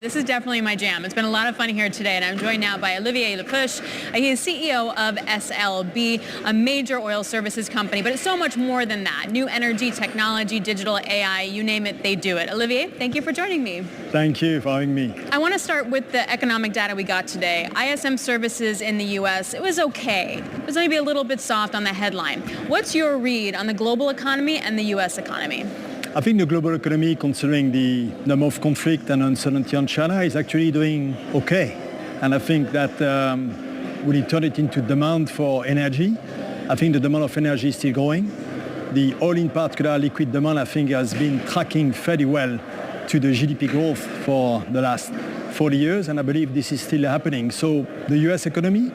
This is definitely my jam. It's been a lot of fun here today, and I'm joined now by Olivier Le Peuch. He is CEO of SLB, a major oil services company, but it's so much more than that. New energy, technology, digital, AI, you name it, they do it. Olivier, thank you for joining me. Thank you for having me. I want to start with the economic data we got today. ISM services in the U.S., it was okay. It was maybe a little bit soft on the headline. What's your read on the global economy and the U.S. economy? I think the global economy, considering the number of conflict and uncertainty on China, is actually doing okay. And I think that when you turn it into demand for energy, I think the demand of energy is still growing. The oil in particular, liquid demand, I think has been tracking fairly well to the GDP growth for the last 40 years, and I believe this is still happening. So the US economy,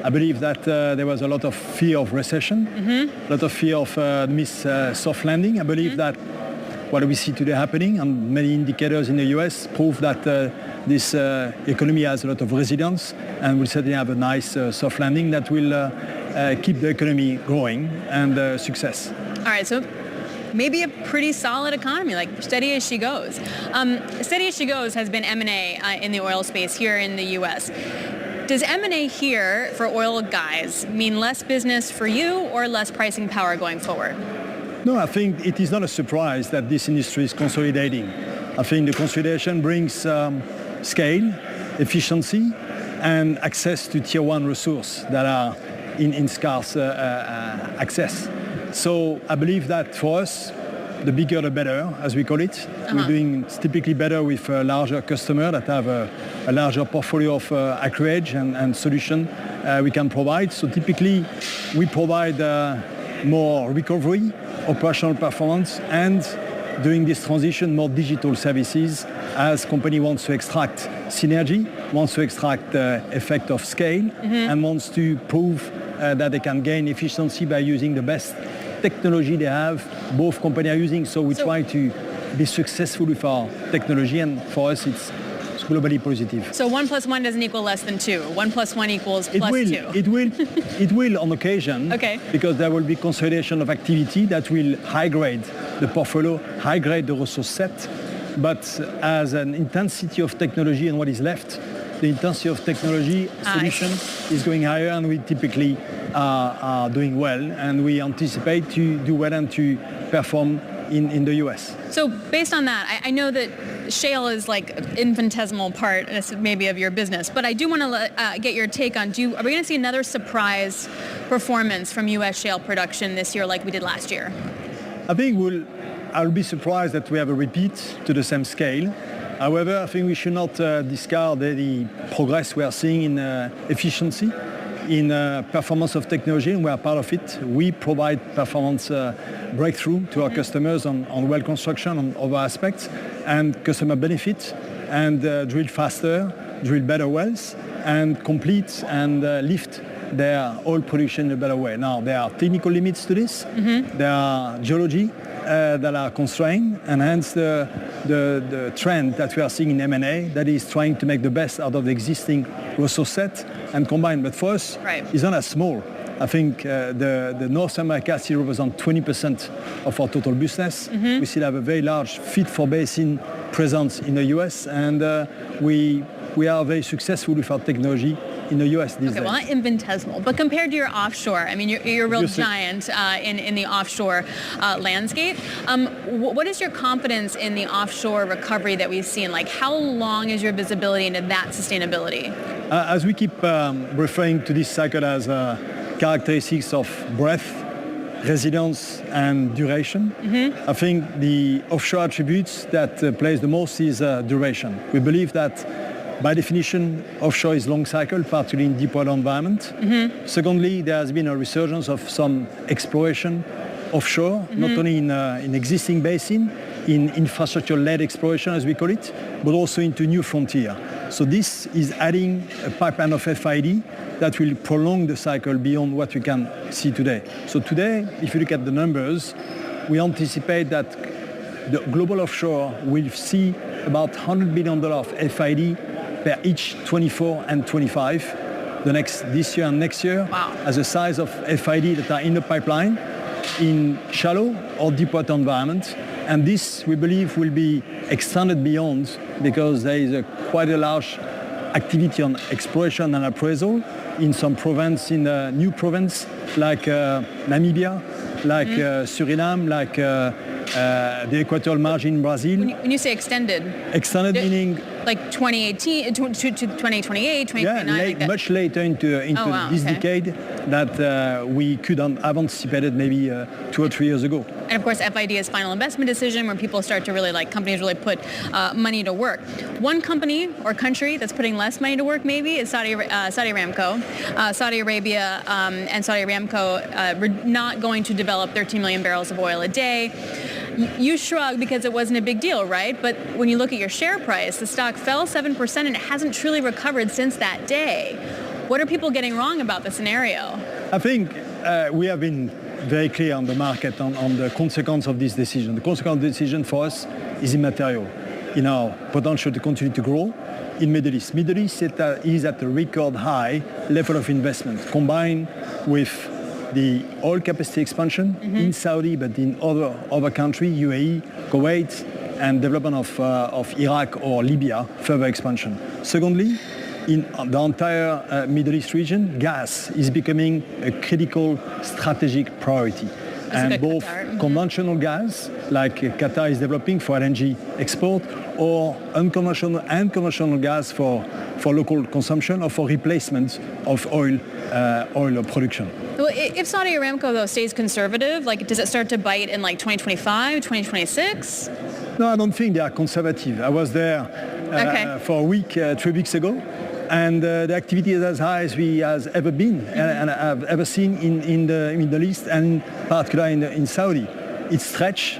I believe that there was a lot of fear of recession, a lot of fear of soft landing. I believe that what we see today happening, and many indicators in the US prove that this economy has a lot of resilience and will certainly have a nice soft landing that will keep the economy growing and success. All right, so maybe a pretty solid economy, like steady as she goes. Steady as she goes has been M&A in the oil space here in the US. Does M&A here for oil guys mean less business for you or less pricing power going forward? No, I think it is not a surprise that this industry is consolidating. I think the consolidation brings scale, efficiency, and access to tier one resources that are in scarce access. So I believe that for us, the bigger the better, as we call it. We're doing typically better with a larger customer that have a larger portfolio of acreage and solution we can provide. So typically, we provide more recovery, operational performance, and during this transition, more digital services as company wants to extract synergy, wants to extract the effect of scale, and wants to prove that they can gain efficiency by using the best technology they have, both companies are using. So we try to be successful with our technology, and for us it's globally positive. So 1 + 1 doesn't equal less than 2. 1 + 1 equals plus 2. It will on occasion, okay, because there will be consolidation of activity that will high grade the portfolio, high grade the resource set. But as an intensity of technology and what is left, the intensity of technology solution is going higher, and we typically are doing well, and we anticipate to do well and to perform in the US. So based on that, I know that shale is like an infinitesimal part maybe of your business, but I do want to get your take on, are we going to see another surprise performance from US shale production this year like we did last year? I think I'll be surprised that we have a repeat to the same scale. However, I think we should not discard the progress we are seeing in efficiency, in performance of technology, and we are part of it. We provide performance breakthrough to our customers on well construction, on other aspects, and customer benefit, and drill faster, drill better wells, and complete and lift their oil production in a better way. Now, there are technical limits to this. There are geology that are constrained, and hence the trend that we are seeing in M&A that is trying to make the best out of the existing resource set and combine. But for us, it's not as small. I think the North America still represents 20% of our total business. We still have a very large fit-for-basin presence in the US, and we are very successful with our technology in the US these days. Well, not infinitesimal, but compared to your offshore, I mean, you're a real giant in the offshore landscape. What is your confidence in the offshore recovery that we've seen? Like, how long is your visibility into that sustainability? As we keep referring to this cycle as characteristics of breadth, resilience, and duration, I think the offshore attributes that plays the most is duration. We believe that by definition, offshore is long cycle, particularly in deep water environment. Secondly, there has been a resurgence of some exploration offshore, not only in existing basin, in infrastructure-led exploration, as we call it, but also into new frontier. So this is adding a pipeline of FID that will prolong the cycle beyond what we can see today. So today, if you look at the numbers, we anticipate that the global offshore will see about $100 billion of FID per each 24 and 25, this year and next year, as a size of FID that are in the pipeline in shallow or deep water environment. And this, we believe, will be extended beyond because there is quite a large activity on exploration and appraisal in some province, in a new province like Namibia, like Suriname, like the Equatorial Margin in Brazil. When you say extended? Extended meaning... Like 2018 to 2028, 2029? Yeah, much later into this decade that we could have anticipated maybe 2 or 3 years ago. And of course, FID is final investment decision where people start to really, companies really put money to work. One company or country that's putting less money to work maybe is Saudi Aramco. Saudi Arabia and Saudi Aramco were not going to develop 13 million barrels of oil a day. You shrug because it wasn't a big deal, right? But when you look at your share price, the stock fell 7% and it hasn't truly recovered since that day. What are people getting wrong about the scenario? I think we have been very clear on the market on the consequence of this decision. The consequence of the decision for us is immaterial in our potential to continue to grow in Middle East. Middle East is at a record high level of investment combined with the oil capacity expansion in Saudi, but in other countries, UAE, Kuwait, and development of Iraq or Libya, further expansion. Secondly, in the entire Middle East region, gas is becoming a critical strategic priority. And both conventional gas, like Qatar is developing for LNG export, or unconventional and conventional gas for local consumption or for replacement of oil production. Well, if Saudi Aramco, though, stays conservative, does it start to bite in 2025, 2026? No, I don't think they are conservative. I was there for a week, 3 weeks ago, and the activity is as high as we has ever been and I've ever seen in the Middle East and particularly in Saudi. It's stretched,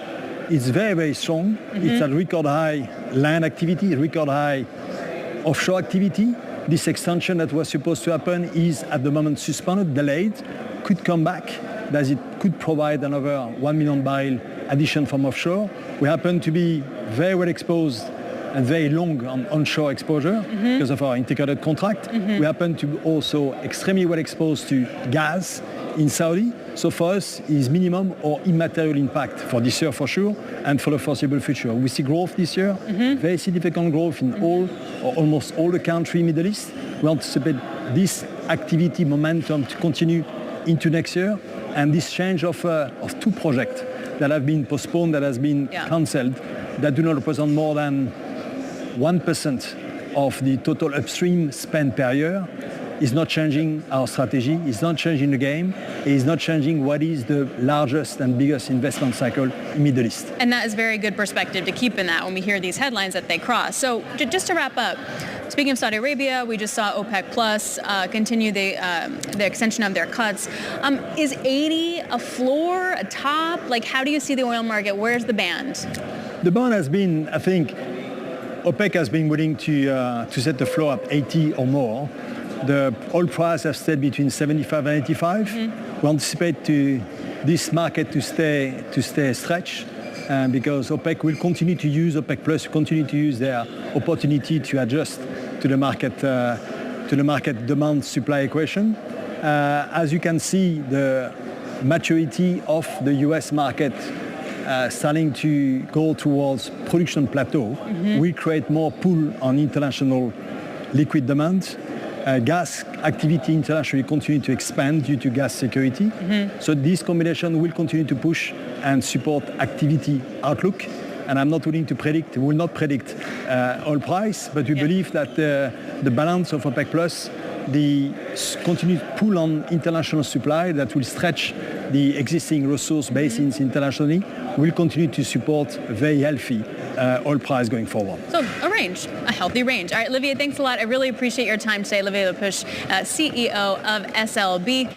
it's very, very strong. It's at record high land activity, record high offshore activity. This extension that was supposed to happen is at the moment suspended, delayed, could come back, as it could provide another 1 million barrel addition from offshore. We happen to be very well exposed and very long on onshore exposure because of our integrated contract. We happen to be also extremely well exposed to gas in Saudi. So for us, is minimum or immaterial impact for this year for sure and for the foreseeable future. We see growth this year, very significant growth in all or almost all the countries in the Middle East. We anticipate this activity momentum to continue into next year, and this change of 2 projects that have been postponed, that has been cancelled, that do not represent more than 1% of the total upstream spend per year, is not changing our strategy, is not changing the game, is not changing what is the largest and biggest investment cycle in Middle East. And that is very good perspective to keep in that when we hear these headlines that they cross. So just to wrap up, speaking of Saudi Arabia, we just saw OPEC Plus continue the extension of their cuts. Is 80 a floor, a top? How do you see the oil market? Where's the band? The band has been, I think, OPEC has been willing to set the floor at 80 or more. The oil price has stayed between 75 and 85. We anticipate this market to stay stretched because OPEC will continue to use, OPEC Plus continue to use their opportunity to adjust to the market demand supply equation. As you can see, the maturity of the US market starting to go towards production plateau will create more pull on international liquid demand. Gas activity internationally continue to expand due to gas security. So this combination will continue to push and support activity outlook. And I'm not willing to predict, will not predict oil price, but we believe that the balance of OPEC Plus, the continued pull on international supply that will stretch the existing resource basins internationally will continue to support a very healthy oil price going forward. So a healthy range. All right, Olivier, thanks a lot. I really appreciate your time today. Olivier Le Peuch, CEO of SLB.